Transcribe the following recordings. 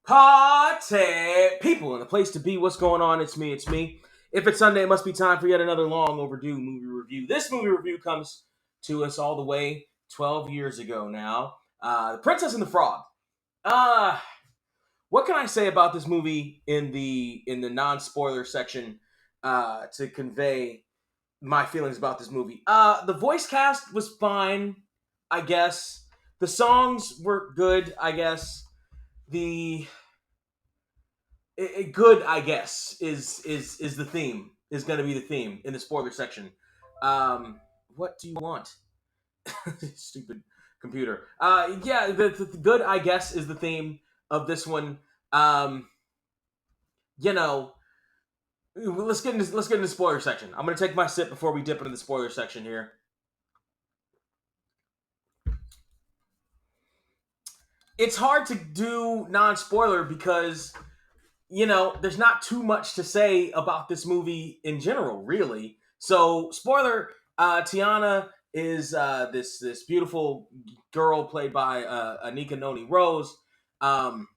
Party people and the place to be. What's going on? It's me. It's me. If it's Sunday, it must be time for yet another long overdue movie review. This movie review comes to us all the way 12 years ago now. The Princess and the Frog. Uh, what can I say about this movie in the non-spoiler section to convey my feelings about this movie? The voice cast was fine, I guess. The songs were good, I guess. The good, I guess, is the theme. Is going to be the theme in the spoiler section. What do you want? Stupid computer. Yeah, the good, I guess, is the theme of this one. Um, you know, let's get into the spoiler section. I'm going to take my sip before we dip into the spoiler section here. It's hard to do non-spoiler because there's not too much to say about this movie in general, really. So, spoiler: Tiana is this beautiful girl played by Anika Noni Rose, um,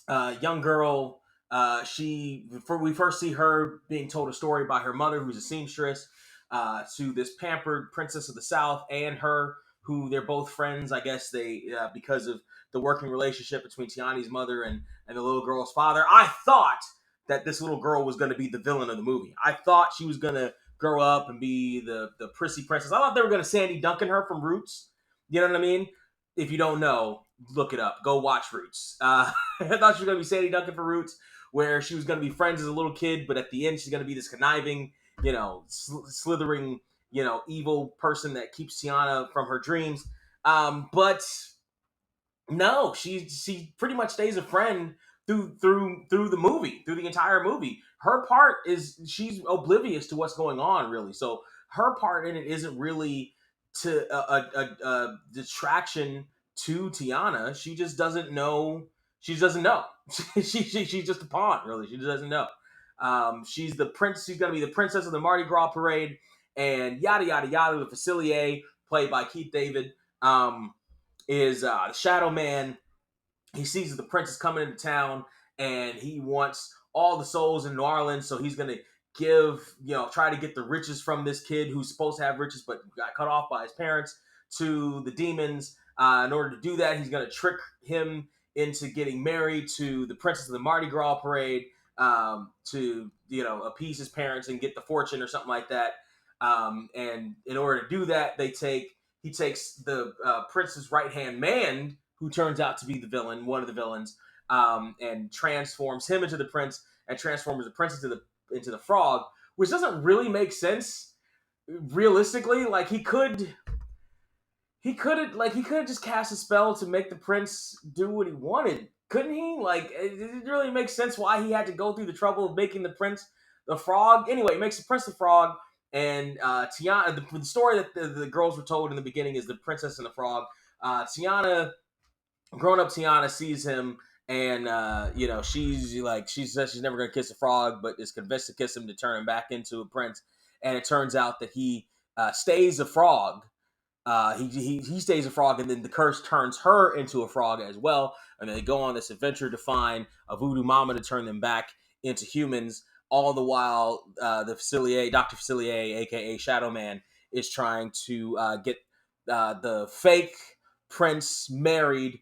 young girl. We first see her being told a story by her mother, who's a seamstress, to this pampered princess of the South, and her, who they're both friends. I guess they because of the working relationship between Tiani's mother and the little girl's father. I thought that this little girl was going to be the villain of the movie. I thought she was going to grow up and be the prissy princess. I thought they were going to Sandy Duncan her from Roots. You know what I mean? If you don't know, look it up. Go watch Roots. I thought she was going to be Sandy Duncan for Roots, where she was going to be friends as a little kid, but at the end she's going to be this conniving, slithering, evil person that keeps Tiana from her dreams. But no, she pretty much stays a friend through the movie, through the entire movie. Her part is she's oblivious to what's going on, really. So her part in it isn't really to a distraction to Tiana. She just doesn't know. She just doesn't know. She's just a pawn, really. She just doesn't know. She's the prince. She's gonna be the princess of the Mardi Gras parade, and yada yada yada. The Facilier, played by Keith David, is the Shadow Man. He sees that the prince is coming into town, and he wants all the souls in New Orleans. So he's gonna try to get the riches from this kid who's supposed to have riches, but got cut off by his parents, to the demons. In order to do that, he's gonna trick him into getting married to the princess of the Mardi Gras parade, to appease his parents and get the fortune or something like that. And in order to do that, he takes the prince's right hand man, who turns out to be the villain, one of the villains, and transforms him into the prince, and transforms the prince into the frog, which doesn't really make sense realistically. Like he could have just cast a spell to make the prince do what he wanted, couldn't he? Like, it didn't really make sense why he had to go through the trouble of making the prince the frog. Anyway, he makes the prince the frog, and Tiana. The story that the girls were told in the beginning is the princess and the frog. Tiana, grown up Tiana, sees him, and she says she's never gonna kiss a frog, but is convinced to kiss him to turn him back into a prince. And it turns out that he stays a frog. He stays a frog, and then the curse turns her into a frog as well. And they go on this adventure to find a voodoo mama to turn them back into humans. All the while, the Facilier, Dr. Facilier, aka Shadow Man, is trying to get the fake prince married.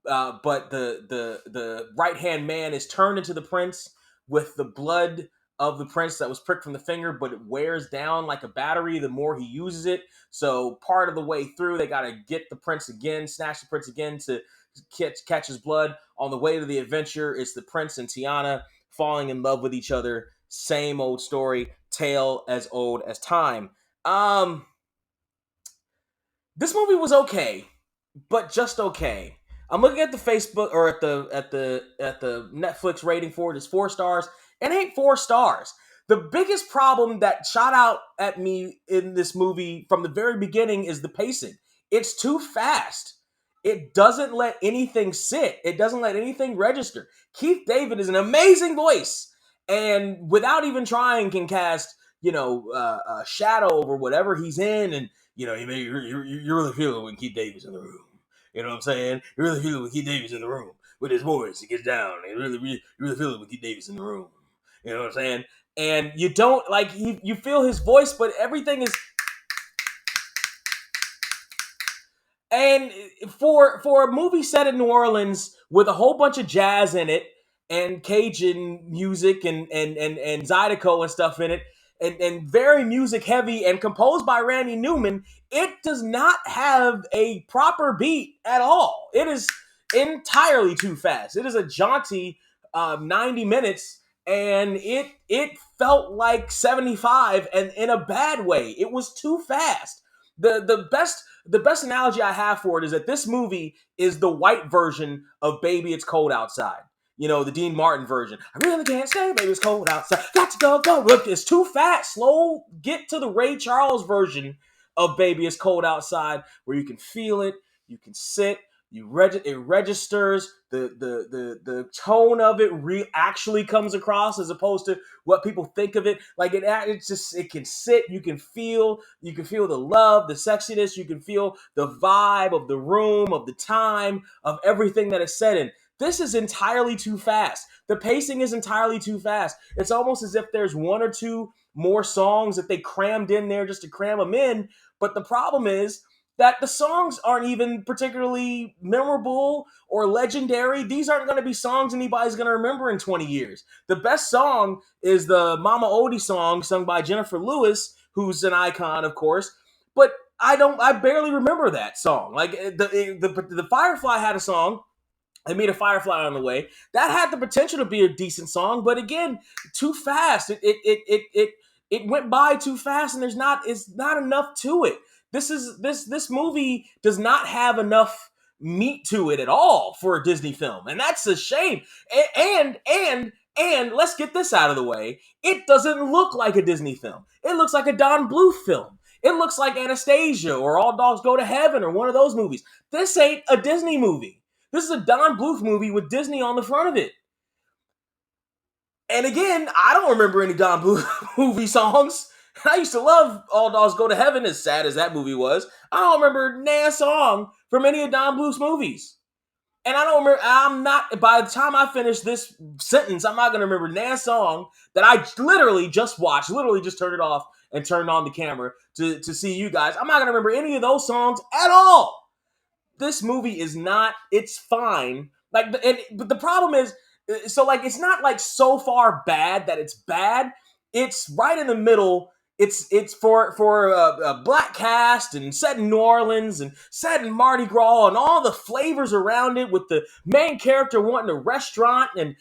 But the right hand man is turned into the prince with the blood of the prince that was pricked from the finger, but it wears down like a battery the more he uses it. So part of the way through, they got to get the prince again, snatch the prince again to catch his blood. On the way to the adventure, it's the prince and Tiana falling in love with each other. Same old story, tale as old as time. This movie was okay, but just okay. I'm looking at the Facebook, or at the Netflix rating for it is 4 stars. It ain't 4 stars. The biggest problem that shot out at me in this movie from the very beginning is the pacing. It's too fast. It doesn't let anything sit. It doesn't let anything register. Keith David is an amazing voice, and without even trying, can cast a shadow over whatever he's in, and you really feel it when Keith David's in the room. You know what I'm saying? You really feel it when Keith David's in the room. with his voice. He gets down. And you really feel it with Keith Davis in the room. You know what I'm saying? And you don't like you feel his voice, but everything is. And for a movie set in New Orleans with a whole bunch of jazz in it and Cajun music and Zydeco and stuff in it, and very music heavy and composed by Randy Newman, it does not have a proper beat at all. It is entirely too fast. It is a jaunty 90 minutes, and it felt like 75, and in a bad way. It was too fast. The best analogy I have for it is that this movie is the white version of Baby It's Cold Outside. You know, the Dean Martin version. I really can't say Baby It's Cold Outside. Got to go. Look, it's too fast. Slow. Get to the Ray Charles version of Baby It's Cold Outside where you can feel it, you can sit, it registers, the tone of it actually comes across as opposed to what people think of it. Like it can sit, you can feel the love, the sexiness, you can feel the vibe of the room, of the time, of everything that is said in. This is entirely too fast. The pacing is entirely too fast. It's almost as if there's one or two more songs that they crammed in there just to cram them in. But the problem is that the songs aren't even particularly memorable or legendary. These aren't going to be songs anybody's going to remember in 20 years. The best song is the Mama Odie song sung by Jennifer Lewis, who's an icon, of course. But I barely remember that song. Like the Firefly had a song. They made a Firefly on the way. That had the potential to be a decent song, but again, too fast. It went by too fast, and it's not enough to it. This movie does not have enough meat to it at all for a Disney film, and that's a shame. And let's get this out of the way. It doesn't look like a Disney film. It looks like a Don Bluth film. It looks like Anastasia or All Dogs Go to Heaven or one of those movies. This ain't a Disney movie. This is a Don Bluth movie with Disney on the front of it. And again, I don't remember any Don Bluth movie songs. I used to love All Dogs Go to Heaven, as sad as that movie was. I don't remember a song from any of Don Bluth's movies. And by the time I finish this sentence, I'm not going to remember a song that I literally just watched, literally just turned it off and turned on the camera to see you guys. I'm not going to remember any of those songs at all. This movie is not, it's fine. But the problem is, so like, it's not like so far bad that it's bad. It's right in the middle. It's for a black cast and set in New Orleans and set in Mardi Gras and all the flavors around it, with the main character wanting a restaurant and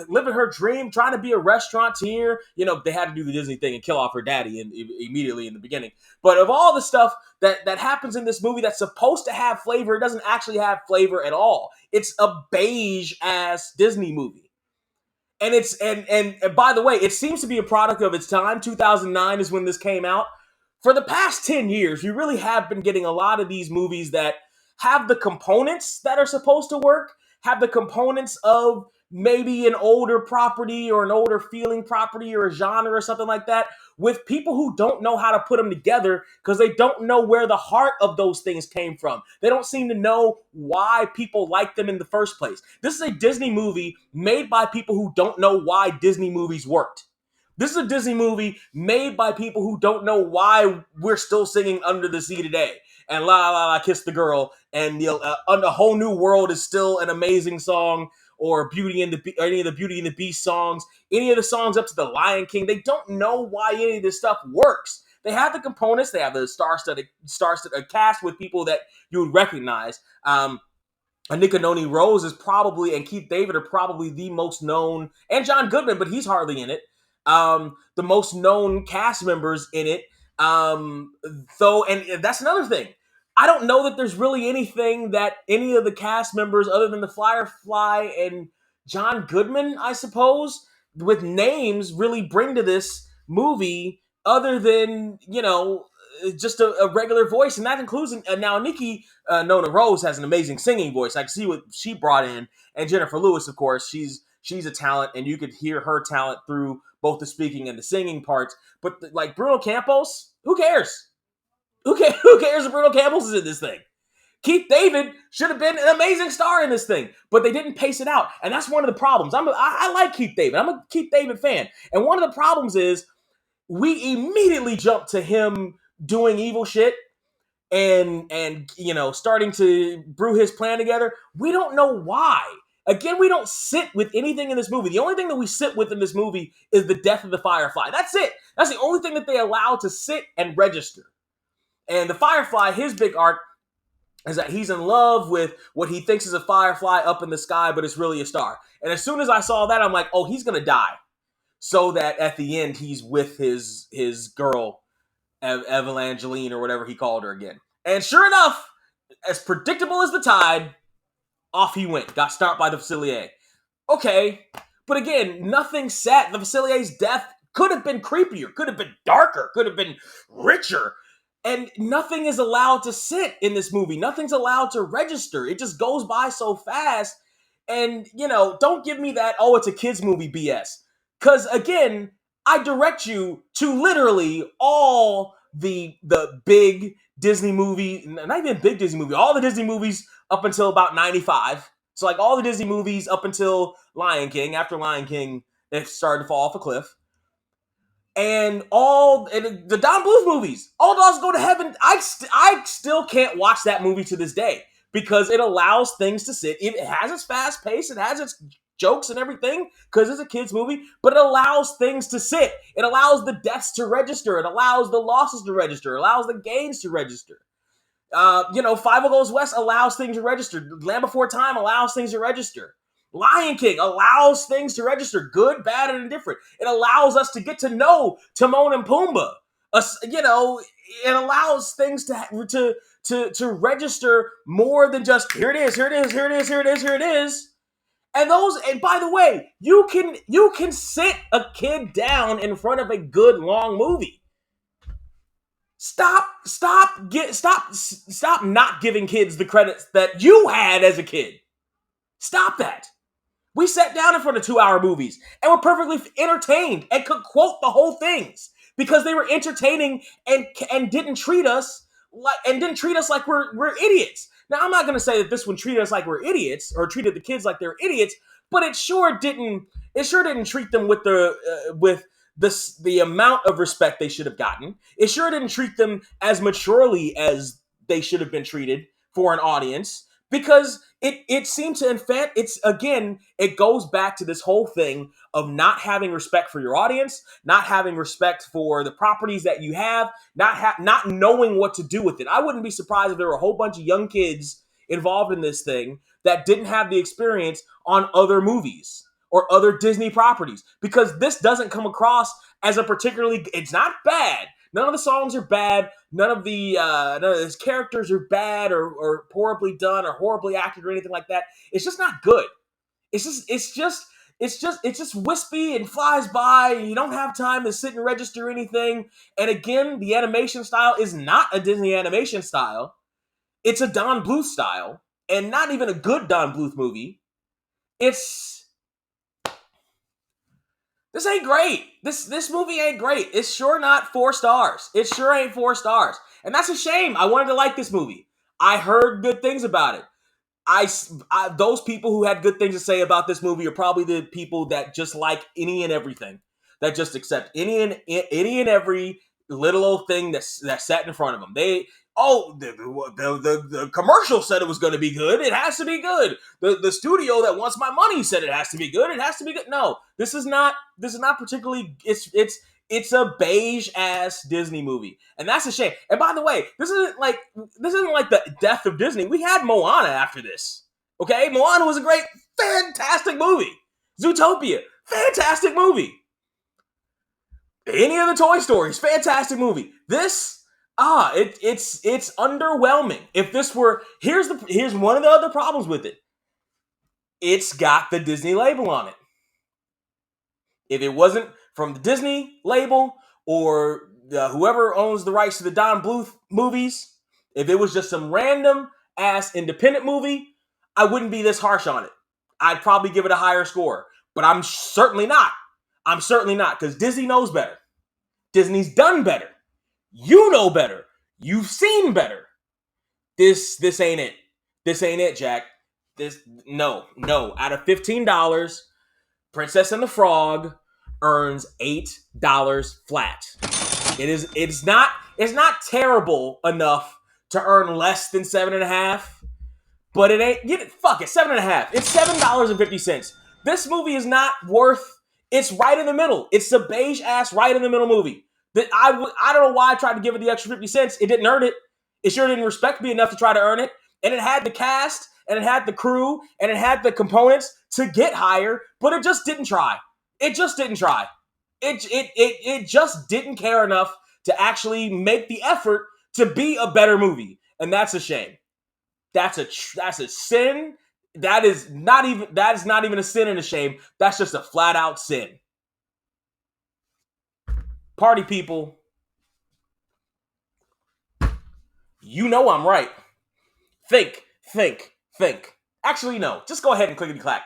living her dream, trying to be a restaurateur. You know, they had to do the Disney thing and kill off her daddy immediately in the beginning. But of all the stuff that happens in this movie that's supposed to have flavor, it doesn't actually have flavor at all. It's a beige ass Disney movie. And it's and by the way, it seems to be a product of its time. 2009 is when this came out. For the past 10 years, you really have been getting a lot of these movies that have the components that are supposed to work, have the components of maybe an older property or an older feeling property or a genre or something like that, with people who don't know how to put them together because they don't know where the heart of those things came from. They don't seem to know why people like them in the first place. This is a Disney movie made by people who don't know why Disney movies worked. This is a Disney movie made by people who don't know why we're still singing Under the Sea today and La La La Kiss the Girl and A Whole New World is still an amazing song, or any of the Beauty and the Beast songs, any of the songs up to the Lion King. They don't know why any of this stuff works. They have the components. They have the star-studded cast with people that you would recognize. Anika Noni Rose is probably, and Keith David are probably the most known, and John Goodman, but he's hardly in it. The most known cast members in it. Though, and that's another thing. I don't know that there's really anything that any of the cast members, other than the Firefly and John Goodman, I suppose, with names, really bring to this movie, other than, just a regular voice. And that includes, now Nikki Nona Rose has an amazing singing voice. I can see what she brought in. And Jennifer Lewis, of course, she's a talent, and you could hear her talent through both the speaking and the singing parts. But like Bruno Campos, who cares? Who cares if Bruno Campos is in this thing? Keith David should have been an amazing star in this thing, but they didn't pace it out, and that's one of the problems. I like Keith David. I'm a Keith David fan, and one of the problems is we immediately jump to him doing evil shit and starting to brew his plan together. We don't know why. Again, we don't sit with anything in this movie. The only thing that we sit with in this movie is the death of the Firefly. That's it. That's the only thing that they allow to sit and register. And the Firefly, his big arc is that he's in love with what he thinks is a firefly up in the sky, but it's really a star. And as soon as I saw that, I'm like, oh, he's going to die. So that at the end, he's with his girl, Evangeline, or whatever he called her again. And sure enough, as predictable as the tide, off he went. Got stopped by the Facilier. Okay. But again, nothing set. The Facilier's death could have been creepier, could have been darker, could have been richer. And nothing is allowed to sit in this movie. Nothing's allowed to register. It just goes by so fast. And, don't give me that, oh, it's a kid's movie BS. Because, again, I direct you to literally all the big Disney movie, not even big Disney movie, all the Disney movies up until about 95. So, like, all the Disney movies up until Lion King. After Lion King, it started to fall off a cliff. And the Don Bluth movies, All Dogs Go to Heaven. I still can't watch that movie to this day because it allows things to sit. It has its fast pace. It has its jokes and everything because it's a kid's movie, but it allows things to sit. It allows the deaths to register. It allows the losses to register. It allows the gains to register. Five Goes West allows things to register. Land Before Time allows things to register. Lion King allows things to register, good, bad, and indifferent. It allows us to get to know Timon and Pumbaa. It allows things to register more than just here it is, here it is, here it is, here it is, here it is. And by the way, you can sit a kid down in front of a good long movie. Stop not giving kids the credits that you had as a kid. Stop that. We sat down in front of 2-hour movies and were perfectly entertained and could quote the whole things because they were entertaining and didn't treat us like we're idiots. Now, I'm not going to say that this one treated us like we're idiots or treated the kids like they're idiots, but it sure didn't treat them with the amount of respect they should have gotten. It sure didn't treat them as maturely as they should have been treated for an audience. Because it seemed to it goes back to this whole thing of not having respect for your audience, not having respect for the properties that you have, not knowing what to do with it. I wouldn't be surprised if there were a whole bunch of young kids involved in this thing that didn't have the experience on other movies or other Disney properties, because this doesn't come across as it's not bad. None of the songs are bad. None of his characters are bad or horribly done or horribly acted or anything like that. It's just not good. It's just wispy and flies by. And you don't have time to sit and register anything. And again, the animation style is not a Disney animation style. It's a Don Bluth style, and not even a good Don Bluth movie. This ain't great. This movie ain't great. It's sure not 4 stars. It sure ain't 4 stars. And that's a shame. I wanted to like this movie. I heard good things about it. Those people who had good things to say about this movie are probably the people that just like any and everything. That just accept any and every little old thing that's sat in front of them. The commercial said it was going to be good. It has to be good. The studio that wants my money said it has to be good. It has to be good. No, this is not particularly. It's a beige ass Disney movie, and that's a shame. And by the way, this isn't like the death of Disney. We had Moana after this. Okay, Moana was a great, fantastic movie. Zootopia, fantastic movie. Any of the Toy Stories, fantastic movie. This, it's underwhelming. If this were, here's one of the other problems with it. It's got the Disney label on it. If it wasn't from the Disney label or whoever owns the rights to the Don Bluth movies, if it was just some random ass independent movie, I wouldn't be this harsh on it. I'd probably give it a higher score, but I'm certainly not. Because Disney knows better. Disney's done better. You know better. You've seen better. this ain't it. This ain't it, Jack. No. Out of $15, Princess and the Frog earns $8 flat. It's not terrible enough to earn less than 7.5, but it ain't. Fuck it, 7.5. It's $7.50. This movie is not worth. It's right in the middle. It's a beige ass right in the middle movie. That I don't know why I tried to give it the extra 50 cents. It didn't earn it. It sure didn't respect me enough to try to earn it. And it had the cast, and it had the crew, and it had the components to get higher, but it just didn't try. It just didn't try. It just didn't care enough to actually make the effort to be a better movie, and that's a shame. That's a sin. That is not even a sin and a shame. That's just a flat out sin. Party people, you know I'm right. Think. Actually, no. Just go ahead and clickety-clack.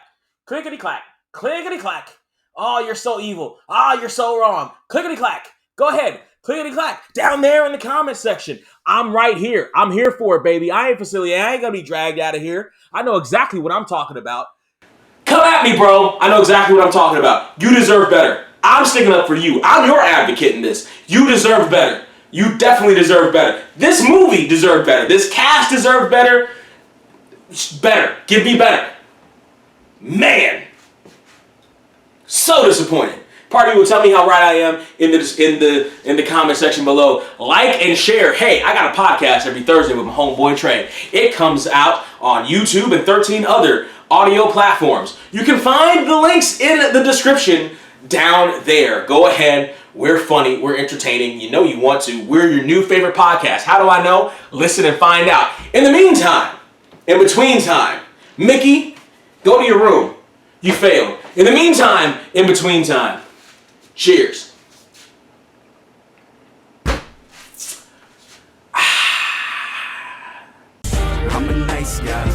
Clickety-clack. Clickety-clack. Oh, you're so evil. You're so wrong. Clickety-clack. Go ahead. Clickety-clack. Down there in the comment section. I'm right here. I'm here for it, baby. I ain't facilitating. I ain't going to be dragged out of here. I know exactly what I'm talking about. Come at me, bro. I know exactly what I'm talking about. You deserve better. I'm sticking up for you. I'm your advocate in this. You deserve better. You definitely deserve better. This movie deserved better. This cast deserved better. Better. Give me better. Man. So disappointed. Party will tell me how right I am in the comment section below. Like and share. Hey, I got a podcast every Thursday with my homeboy Trey. It comes out on YouTube and 13 other audio platforms. You can find the links in the description down there. Go ahead. We're funny. We're entertaining. You know you want to. We're your new favorite podcast. How do I know? Listen and find out. In the meantime, in between time, Mickey, go to your room. You failed. In the meantime, in between time, cheers. I'm a nice guy.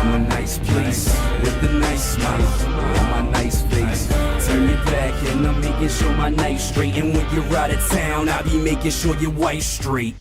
I'm a nice place with a nice smile on my nice face. Turn your back and I'm making sure my night's straight. And when you're out of town, I'll be making sure your wife's straight.